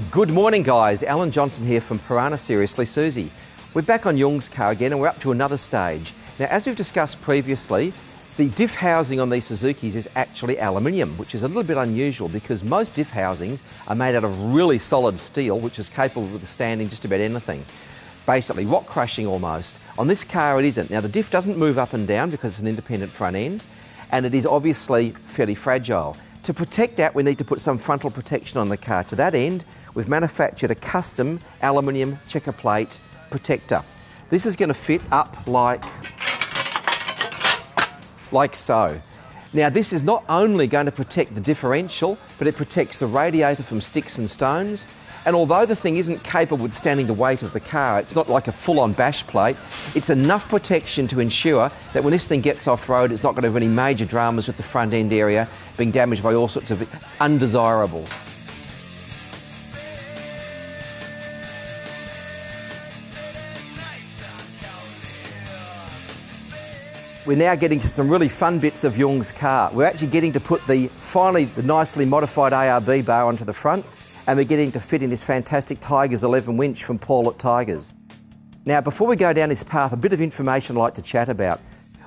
Good morning guys, Alan Johnson here from Piranha Seriously Susie. We're back on Jung's car again and we're up to another stage. Now as we've discussed previously, the diff housing on these Suzukis is actually aluminium, which is a little bit unusual because most diff housings are made out of really solid steel, which is capable of withstanding just about anything. Basically rock crushing almost. On this car it isn't. Now the diff doesn't move up and down because it's an independent front end, and it is obviously fairly fragile. To protect that, we need to put some frontal protection on the car. To that end, we've manufactured a custom aluminium checker plate protector. This is going to fit up like so. Now this is not only going to protect the differential, but it protects the radiator from sticks and stones. And although the thing isn't capable of withstanding the weight of the car, it's not like a full-on bash plate, it's enough protection to ensure that when this thing gets off-road, it's not going to have any major dramas with the front end area being damaged by all sorts of undesirables. We're now getting to some really fun bits of Jung's car. We're actually getting to put finally the nicely modified ARB bar onto the front, and we're getting to fit in this fantastic Tigerz11 Winch from Paul at Tigerz. Now before we go down this path, a bit of information I'd like to chat about.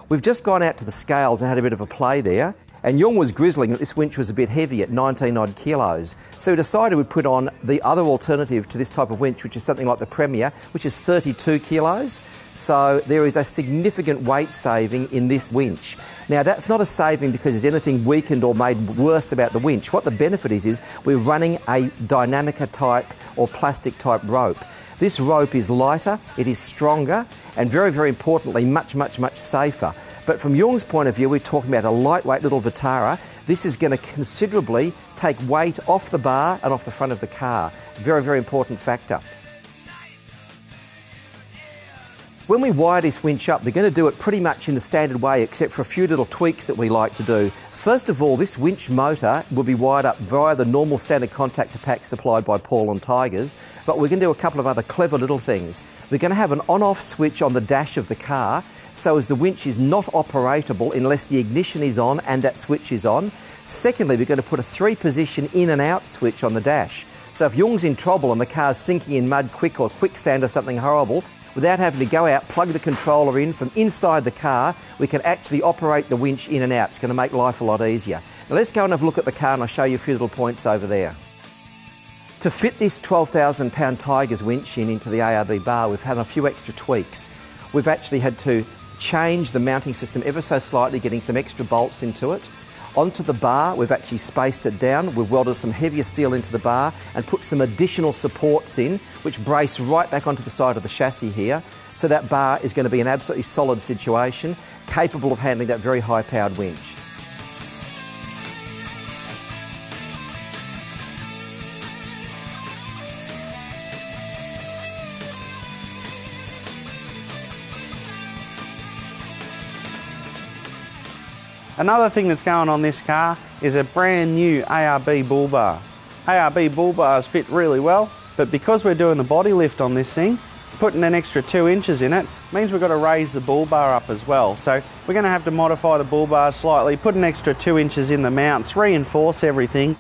We've just gone out to the scales and had a bit of a play there, and Jung was grizzling that this winch was a bit heavy at 19 odd kilos. So we decided we'd put on the other alternative to this type of winch, which is something like the Premier, which is 32 kilos. So there is a significant weight saving in this winch. Now that's not a saving because there's anything weakened or made worse about the winch. What the benefit is we're running a Dynamica type or plastic type rope. This rope is lighter, it is stronger, and very, very importantly, much, much, much safer. But from Jung's point of view, we're talking about a lightweight little Vitara. This is going to considerably take weight off the bar and off the front of the car. Very, very important factor. When we wire this winch up, we're going to do it pretty much in the standard way, except for a few little tweaks that we like to do. First of all, this winch motor will be wired up via the normal standard contactor pack supplied by Paul and Tigerz, but we're going to do a couple of other clever little things. We're going to have an on-off switch on the dash of the car, so as the winch is not operatable unless the ignition is on and that switch is on. Secondly, we're going to put a 3-position in and out switch on the dash. So if Jung's in trouble and the car's sinking in mud quick or quicksand or something horrible, without having to go out, plug the controller in from inside the car, we can actually operate the winch in and out. It's going to make life a lot easier. Now let's go and have a look at the car and I'll show you a few little points over there. To fit this 12,000 pound Tigerz winch into the ARB bar, we've had a few extra tweaks. We've actually had to change the mounting system ever so slightly, getting some extra bolts into it. Onto the bar, we've actually spaced it down. We've welded some heavier steel into the bar and put some additional supports in, which brace right back onto the side of the chassis here. So that bar is going to be an absolutely solid situation, capable of handling that very high-powered winch. Another thing that's going on this car is a brand new ARB Bull Bar. ARB Bull Bars fit really well, but because we're doing the body lift on this thing, putting an extra 2 inches in it means we've got to raise the bull bar up as well. So we're going to have to modify the bull bar slightly, put an extra 2 inches in the mounts, reinforce everything.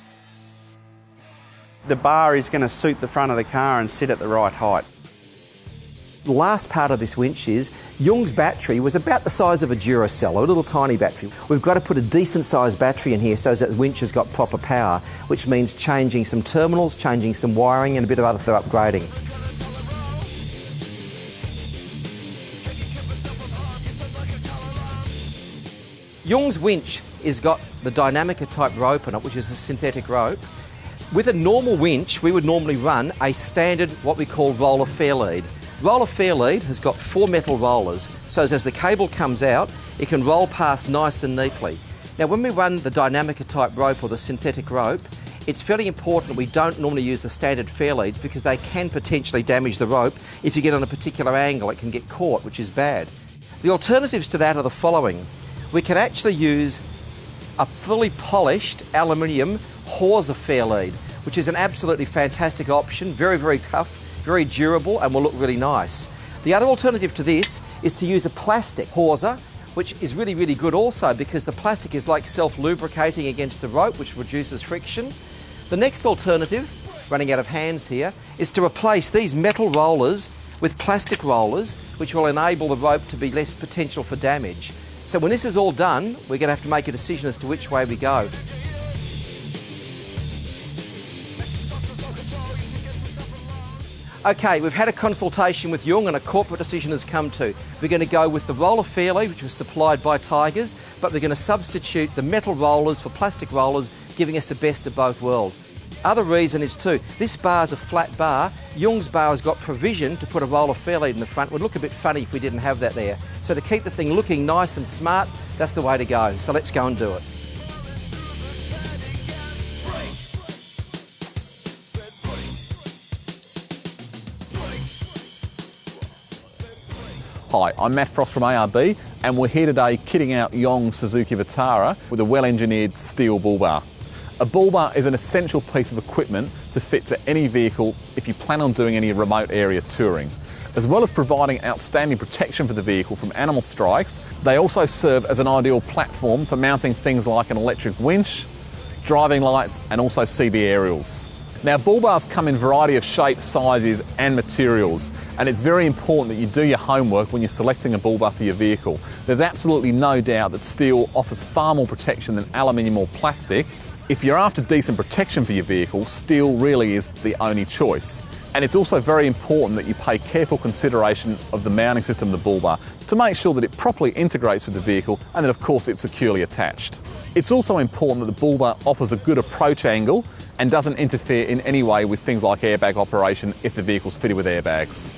The bar is going to suit the front of the car and sit at the right height. The last part of this winch is Jung's battery was about the size of a Duracell, a little tiny battery. We've got to put a decent sized battery in here so that the winch has got proper power, which means changing some terminals, changing some wiring and a bit of other upgrading. Jung's winch has got the Dynamica type rope in it, which is a synthetic rope. With a normal winch, we would normally run a standard, what we call roller Fairlead. Roller Fairlead has got 4 metal rollers, so as the cable comes out, it can roll past nice and neatly. Now when we run the Dynamica type rope or the synthetic rope, it's fairly important we don't normally use the standard Fairleads because they can potentially damage the rope. If you get on a particular angle, it can get caught, which is bad. The alternatives to that are the following. We can actually use a fully polished aluminium hawser Fairlead, which is an absolutely fantastic option, very, very tough, very durable, and will look really nice. The other alternative to this is to use a plastic hawser, which is really, really good also because the plastic is like self-lubricating against the rope, which reduces friction. The next alternative running out of hands here, is to replace these metal rollers with plastic rollers, which will enable the rope to be less potential for damage. So when this is all done, we're going to have to make a decision as to which way we go. Okay, we've had a consultation with Jung and a corporate decision has come to. We're going to go with the roller Fairlead, which was supplied by Tigerz, but we're going to substitute the metal rollers for plastic rollers, giving us the best of both worlds. Other reason is too, this bar's a flat bar. Jung's bar has got provision to put a roller Fairlead in the front. It would look a bit funny if we didn't have that there. So to keep the thing looking nice and smart, that's the way to go. So let's go and do it. Hi, I'm Matt Frost from ARB and we're here today kitting out Jung's Suzuki Vitara with a well-engineered steel bull bar. A bull bar is an essential piece of equipment to fit to any vehicle if you plan on doing any remote area touring. As well as providing outstanding protection for the vehicle from animal strikes, they also serve as an ideal platform for mounting things like an electric winch, driving lights and also CB aerials. Now, bull bars come in a variety of shapes, sizes and materials, and it's very important that you do your homework when you're selecting a bull bar for your vehicle. There's absolutely no doubt that steel offers far more protection than aluminium or plastic. If you're after decent protection for your vehicle, steel really is the only choice. And it's also very important that you pay careful consideration of the mounting system of the bull bar to make sure that it properly integrates with the vehicle and that of course it's securely attached. It's also important that the bull bar offers a good approach angle and doesn't interfere in any way with things like airbag operation if the vehicle's fitted with airbags.